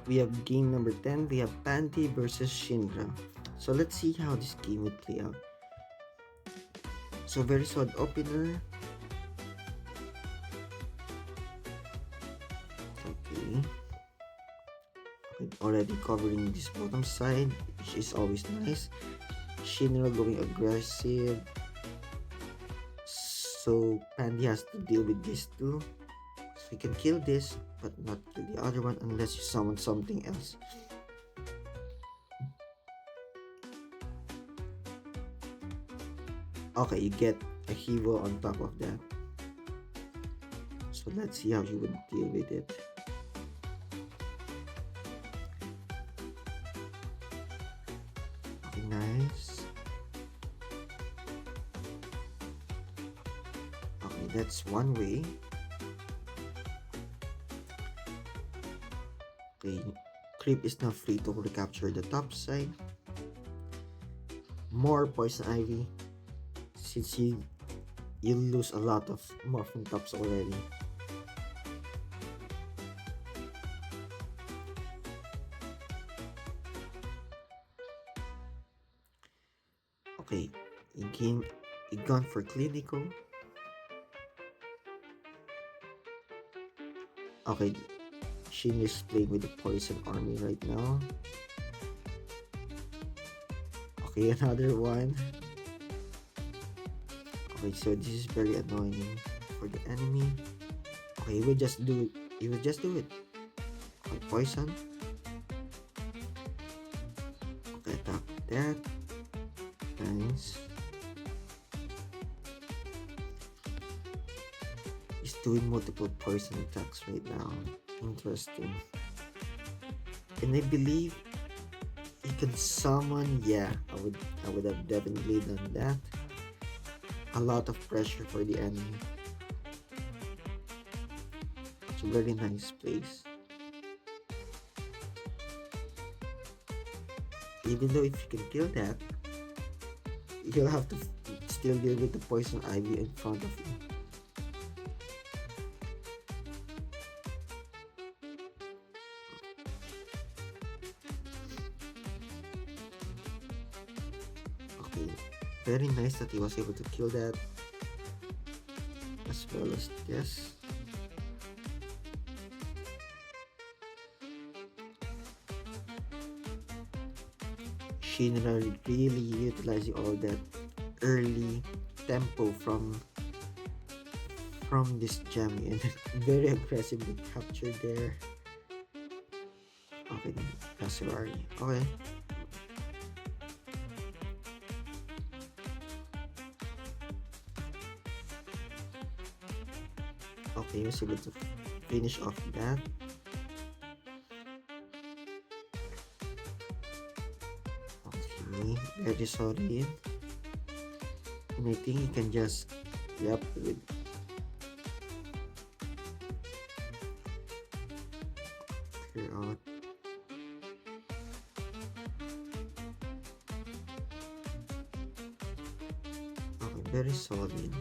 we have game number 10. We have Panty versus Shinra. So let's see how this game would play out. So very solid opener. Okay. Already covering this bottom side, which is always nice. Shinra going aggressive. So Pandy has to deal with this too. So he can kill this, but not kill the other one unless you summon something else. Okay, you get a Hivo on top of that. So let's see how he would deal with it. Okay, nice. Okay, that's one way. Okay, Creep is now free to recapture the top side. More Poison Ivy, since you lose a lot of Morphin Tops already. Okay, you gone for Clinical. Okay, Shin is playing with the Poison Army right now. Okay, another one. Okay, so this is very annoying for the enemy. Okay, he will just do it. He will just do it. Okay, Poison. Okay, attack that. Nice. He's doing multiple poison attacks right now. Interesting. And I believe he can summon. Yeah, I would have definitely done that. A lot of pressure for the enemy. It's a very nice place. Even though if you can kill that, you'll have to still deal with the poison ivy in front of you. Okay, very nice that he was able to kill that, as well as this. Shinra really utilizing all that early tempo from this Jammy, and very aggressively captured there. Okay, Kasurari. Okay. Okay, he was able to finish off that. Okay, very solid. And I think he can just, yep, clear out. Okay, very solid.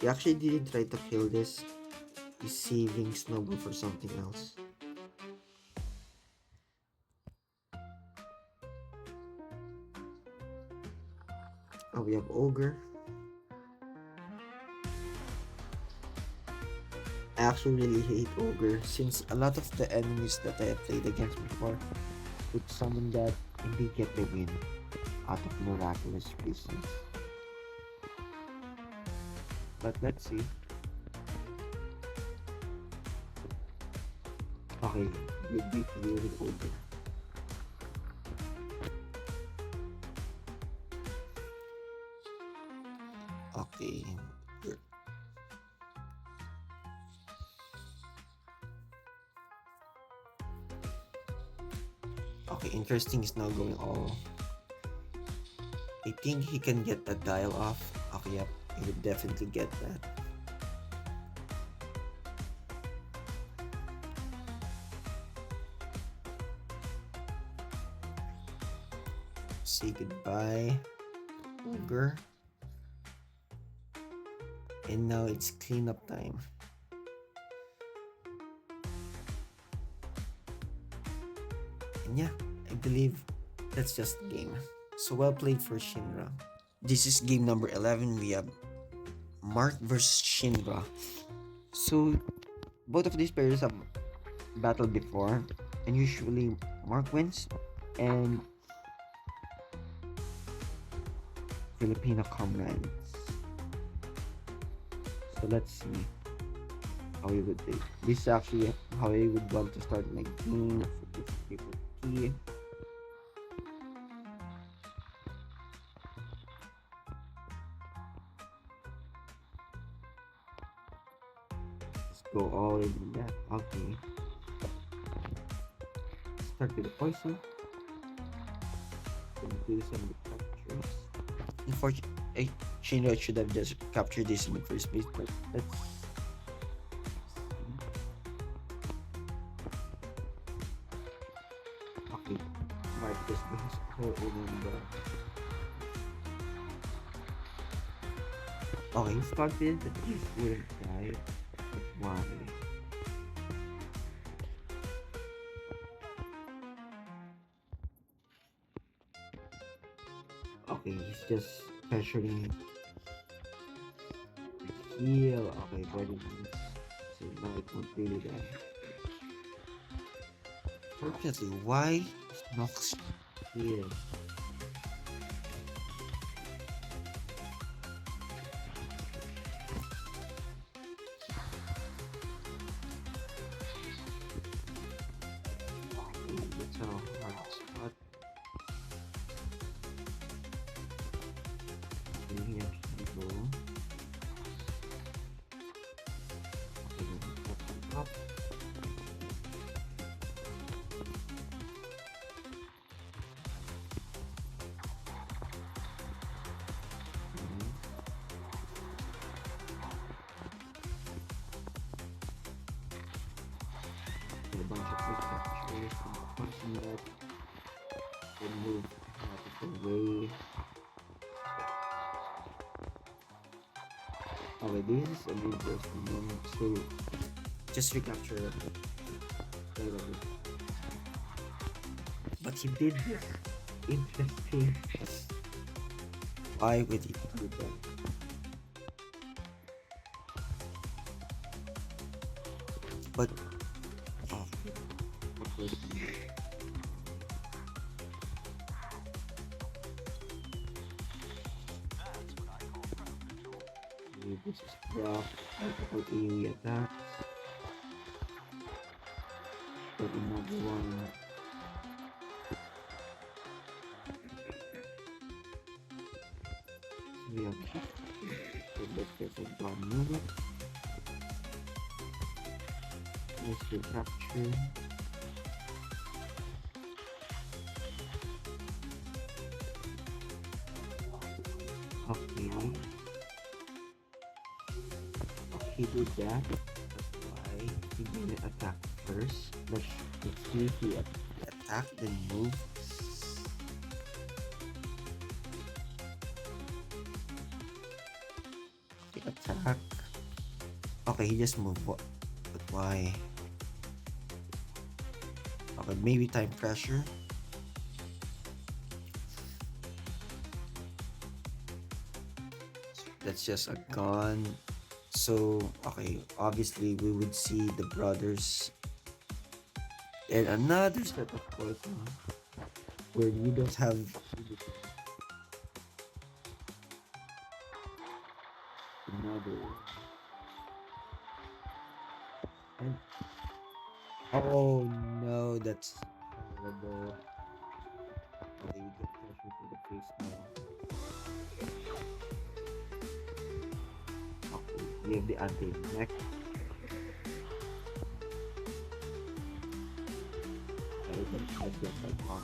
He actually didn't try to kill this. He's saving Snowball for something else. Oh, we have Ogre. I actually really hate Ogre since a lot of the enemies that I have played against before would summon that and they get the win out of miraculous reasons. But let's see. Okay, good beat with Ogre. Okay. Okay, interesting is now going all. I think he can get that dial off. Okay, yep, he would definitely get that. Say goodbye, Ogre. And now it's cleanup time. And yeah, I believe that's just the game. So well played for Shinra. This is game number 11. We have Mark versus Shinra. So both of these players have battled before, and usually Mark wins, and Filipino comrades. So let's see how he would take. This is actually how I would want to start my game. So this people key. Let's go all in that. Okay. Start with the poison. Then do some of the captures. Unfortunately, Shinra should have just captured this in the first place, but let's see. Okay, Mark just brings all in the. Okay, he's confident that he wouldn't die, but why? Okay, he's just pressuring the heal. Okay, body moves. So now it won't really die. Fortunately, why Nox here? That's a hard spot. Okay, here we go. Okay, then up. A bunch of quick captures and punching that and move out of the way. Okay, this is a little interesting one. So just recapture it. But he did this interesting. Why would he do that? But oh, what was this is rough. Multiple AoE attacks. But another one. So we have so let's get a gun move. Let's recapture. Okay. He did that. That's why he didn't attack first. Let's see if he attack then move. Okay, attack. Okay, he just moved. But why? Okay, maybe time pressure. That's just a gun. So, okay, obviously we would see the brothers and another set of poison where we don't have another. And oh no, that's horrible. Okay, we get pressure to the face now. Okay, we have the anti-neck. I can get that on.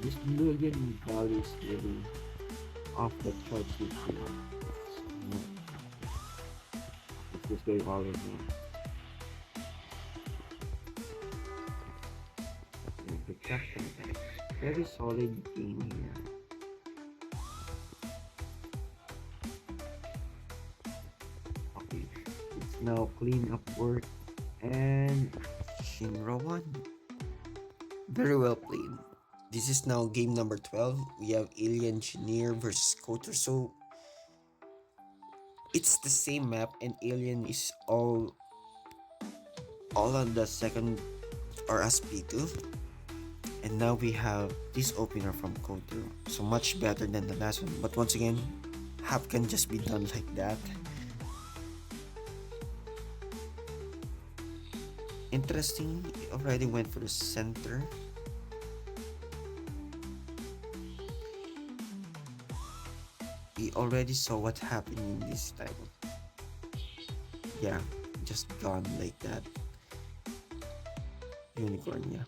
This million value is really off the charts with you. It's just going all in now. Protection. Very solid game here. Okay, it's now clean up work And Shinra won. Very well played. This is now game number 12. We have Alien Engineer versus Kotor. So it's the same map and Alien is all on the second or SP2. And now we have this opener from Kotor. So much better than the last one. But once again, half can just be done like that. Interesting, he already went for the center. He already saw what happened in this time. Yeah, just gone like that. Unicorn, yeah.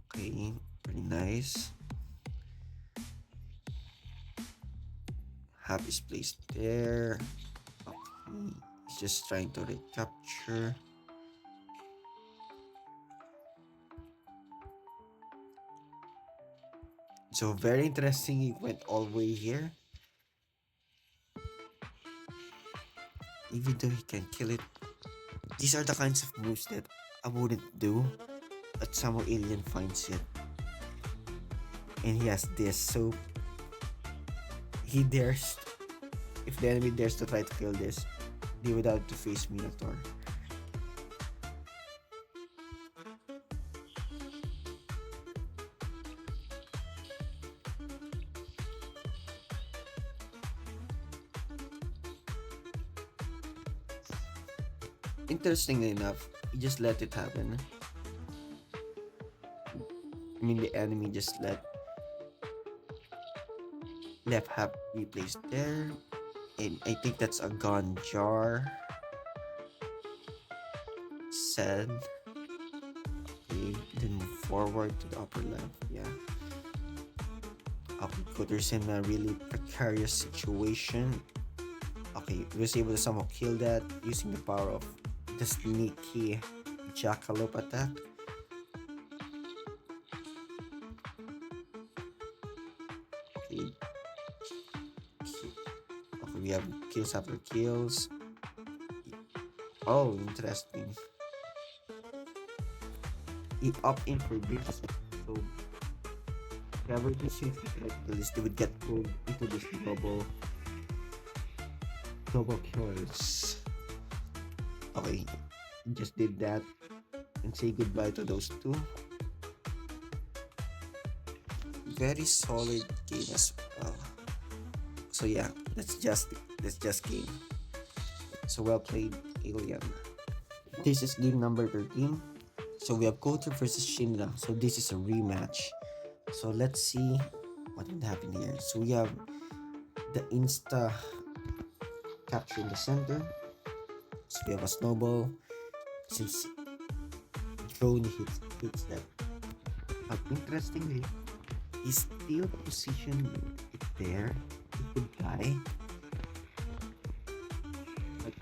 Okay, pretty nice. Hap is placed there. Okay, he's just trying to recapture. So very interesting, he went all the way here. Even though he can kill it. These are the kinds of moves that I wouldn't do, but somehow Alien finds it. And he has this, so he dares, if the enemy dares to try to kill this, they would have to face Minotaur. Interestingly enough, he just let it happen. I mean, the enemy just left Hap be placed there. And I think that's a gun jar. Said. Okay, then move forward to the upper left. Yeah. Okay, Cutter's in a really precarious situation. Okay, he was able to somehow kill that using the power of the sneaky jackalope attack. Okay. Okay, we have kills after kills. Oh, interesting. He up in for this, so whoever this is, at least they would get pulled into this double kills. Okay, just did that and say goodbye to those two. Very solid game as well. So yeah, that's just game. So well played, Alien. This is game number 13. So we have Kotor versus Shinra. So this is a rematch. So let's see what would happen here. So we have the insta capture in the center. So we have a snowball. Since drone hits that. But interestingly, he's still positioned it there. It could die. But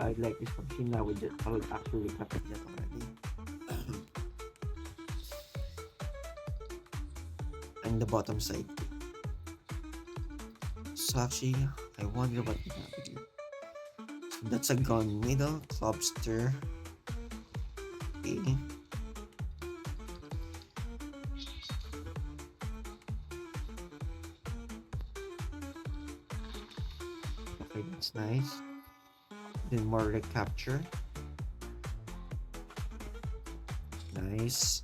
I'd like this from Shinra with it. I will actually capture that already. And the bottom side. So actually, I wonder what would happen here. So that's a gun middle, lobster. Okay. Okay, that's nice. Then more recapture. Nice.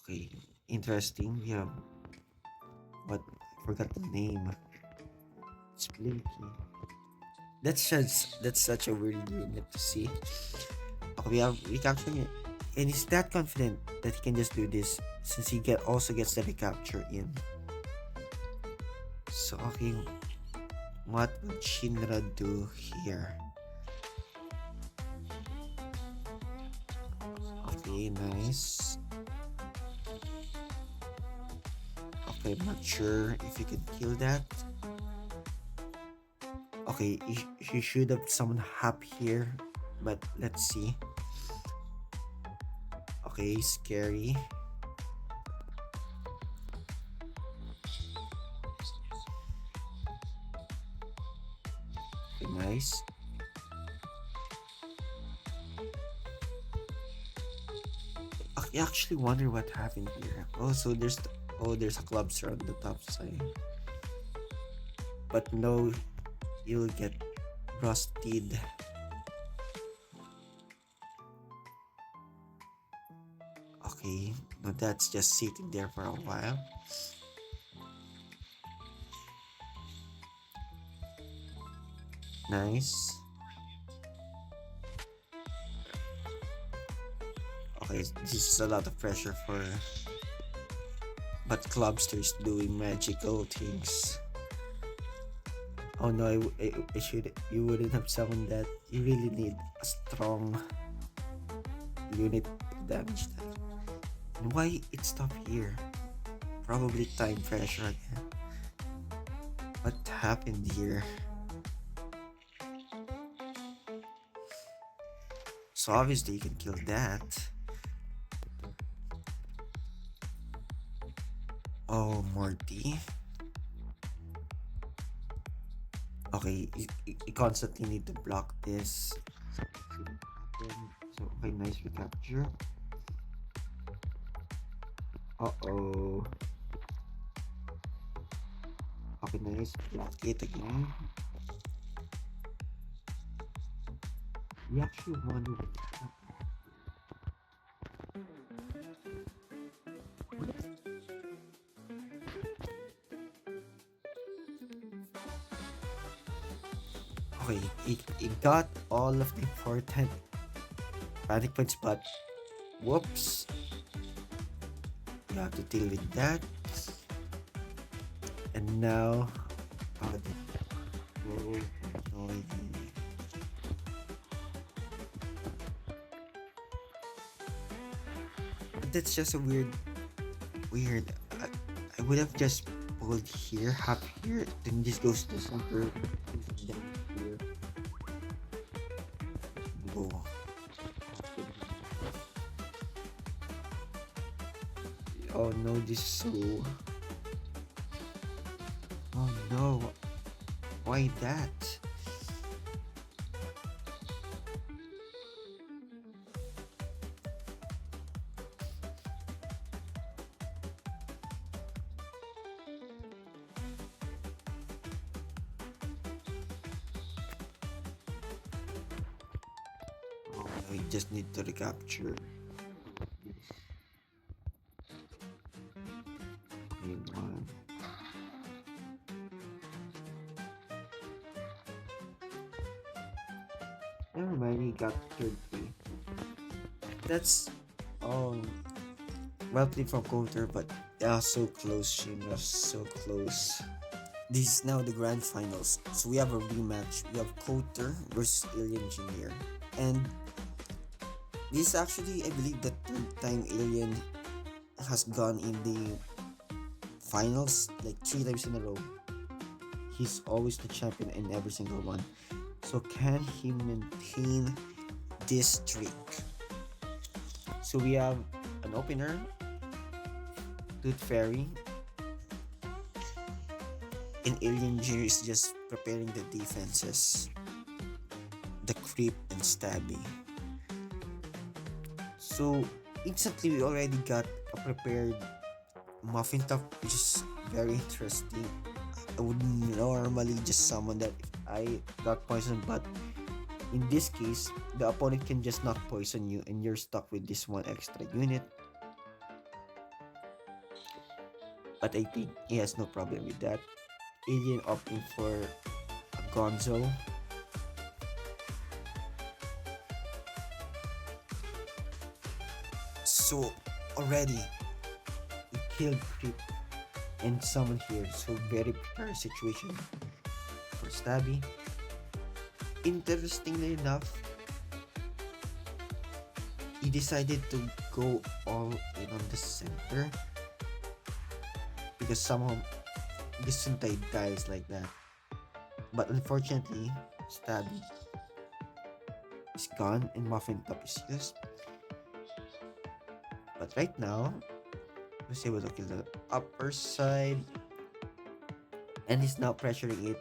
Okay, interesting. We have what? I forgot the name. It's Blinky. That's such a weird unit to see. Okay, we have recapturing it, and he's that confident that he can just do this since he also gets the recapture in. So okay, what would Shinra do here? Okay, nice. Okay, I'm not sure if he could kill that. Okay, he should have summoned Hap here, but let's see. Okay, scary. Okay, nice. I actually wonder what happened here. Oh, so there's a clubster on the top side. But no, you'll get rusted. Okay, but that's just sitting there for a while. Nice. Okay, this is a lot of pressure for, but Clubster's doing magical things. Oh no, I should. You wouldn't have summoned that. You really need a strong unit to damage that. And why it stopped here? Probably time pressure again. What happened here? So obviously you can kill that. Oh, Morty. Okay, you constantly need to block this. So, okay, nice recapture. Uh-oh. Okay, nice. Block it again. You actually wonder what happened. Okay, it got all of the important panic points, but whoops. You have to deal with that. And now, oh, oh, no, that's just a weird. I would have just pulled here, half here, then this goes to center, then here. Go. Oh no, this is so. Oh no, why that? Oh no, you just need to recapture. One. Never mind, he got 30. That's um well played from Coulter, but yeah, so close, Shimra, so close. This is now the grand finals. So we have a rematch. We have Coulter versus Alien Engineer. And this is actually, I believe, the third time Alien has gone in the finals, like 3 times in a row. He's always the champion in every single one. So can he maintain this streak? So we have an opener, Tooth Fairy, and Alien Engineer is just preparing the defenses, the creep and stabby. So instantly we already got a prepared muffin top, which is very interesting. I would normally just summon that if I got poisoned, but in this case, the opponent can just not poison you and you're stuck with this one extra unit. But I think he has no problem with that. Alien opting for a Gonzo. So already he killed Creep and someone here, so very prepared situation for Stabby. Interestingly enough, he decided to go all in on the center because somehow Gesundheit dies like that. But unfortunately, Stabby is gone and Muffin Top is used. But right now, he was able to kill the upper side, and he's now pressuring it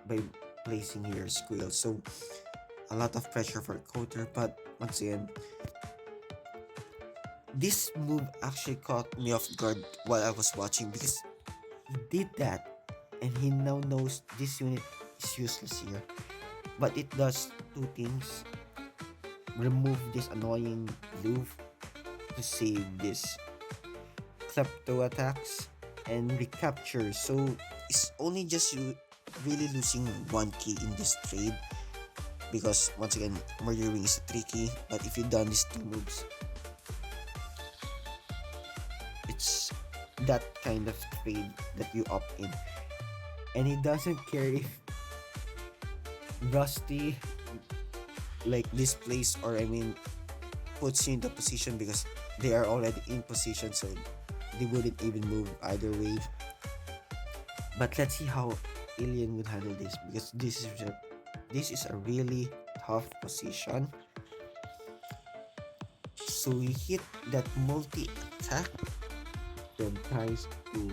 by placing here squeal. So a lot of pressure for Coulter, but once again, this move actually caught me off guard while I was watching because he did that and he now knows this unit is useless here. But it does two things: remove this annoying loop to save this klepto attacks and recapture. So it's only just you really losing one key in this trade because once again murdering is tricky, but if you done these two moves, it's that kind of trade that you opt in. And he doesn't care if Rusty like displays or I mean puts you in the position because they are already in position, so they wouldn't even move either way. But let's see how Alien would handle this because this is a really tough position. So he hit that multi attack, then tries to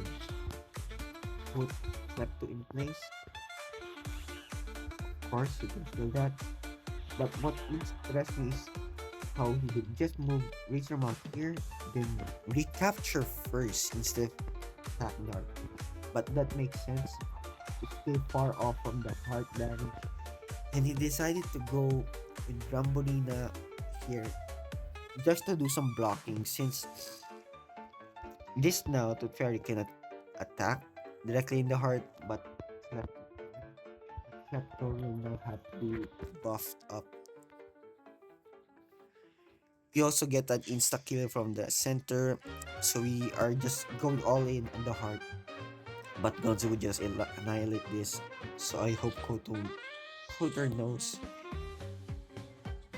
put Klepto in place. Of course, you can feel that. But what interests me is how he would just move Razor Mount here, then recapture first instead of attacking the heart. But that makes sense. It's still far off from the heart damage. And he decided to go with Rambolina here just to do some blocking since this now to Fairy cannot attack directly in the heart, but Klepto will now have to be buffed up. We also get an insta kill from the center, so we are just going all in on the heart. But Gonzo would just annihilate this, so I hope Kotor knows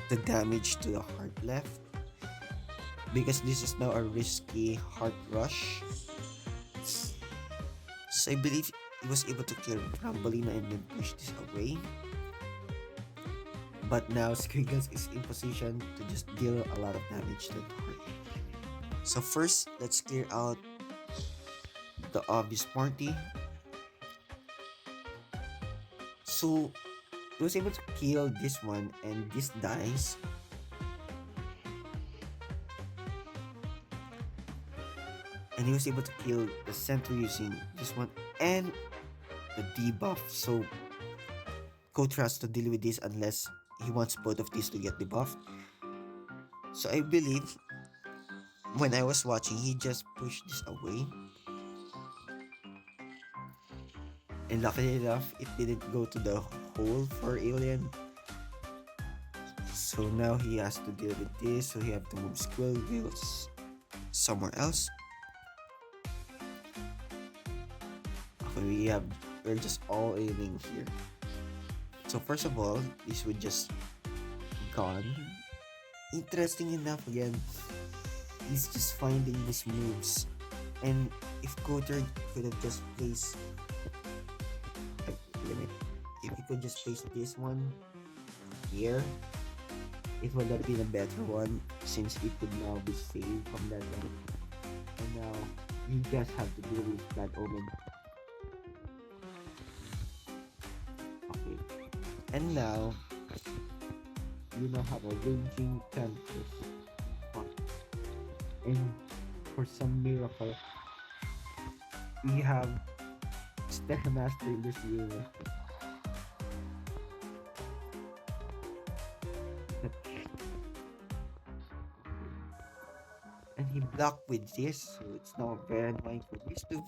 the damage to the heart left because this is now a risky heart rush. So I believe he was able to kill Rambolina and then push this away. But now Squiggles is in position to just deal a lot of damage to the heart. So first, let's clear out the obvious party. So he was able to kill this one and this dies. And he was able to kill the center using this one and the debuff. So Kotra has to deal with this unless he wants both of these to get debuffed. So I believe when I was watching, he just pushed this away. And luckily enough, it didn't go to the hole for Alien. So now he has to deal with this. So he have to move Squill Wheels somewhere else. Okay, we're just all aiming here. So first of all, this would just gone. Interesting enough again, he's just finding these moves. And if Coulter could have just placed if he could just place this one here, it would have been a better one since it could now be saved from that one. And now you just have to deal with that omen. Okay. And now you now have a raging tempest. And for some miracle, we have Stairmaster in this unit. And he blocked with this, so it's now very annoying for this too.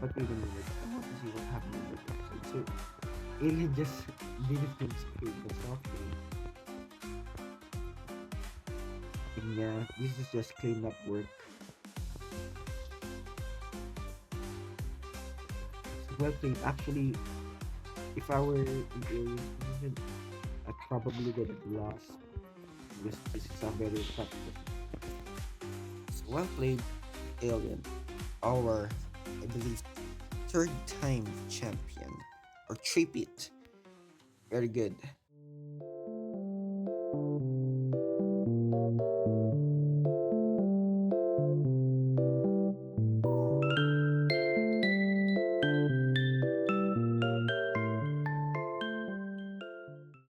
But wait a minute, I want to see what happened in this episode. So, Alien just didn't feel screwed the software. And yeah, this is just cleanup work. Well played. Actually, if I were in Alien's position, I probably would have lost because this is a very tough position. So well played, Alien. Our, I believe, third time champion or tripit. Very good.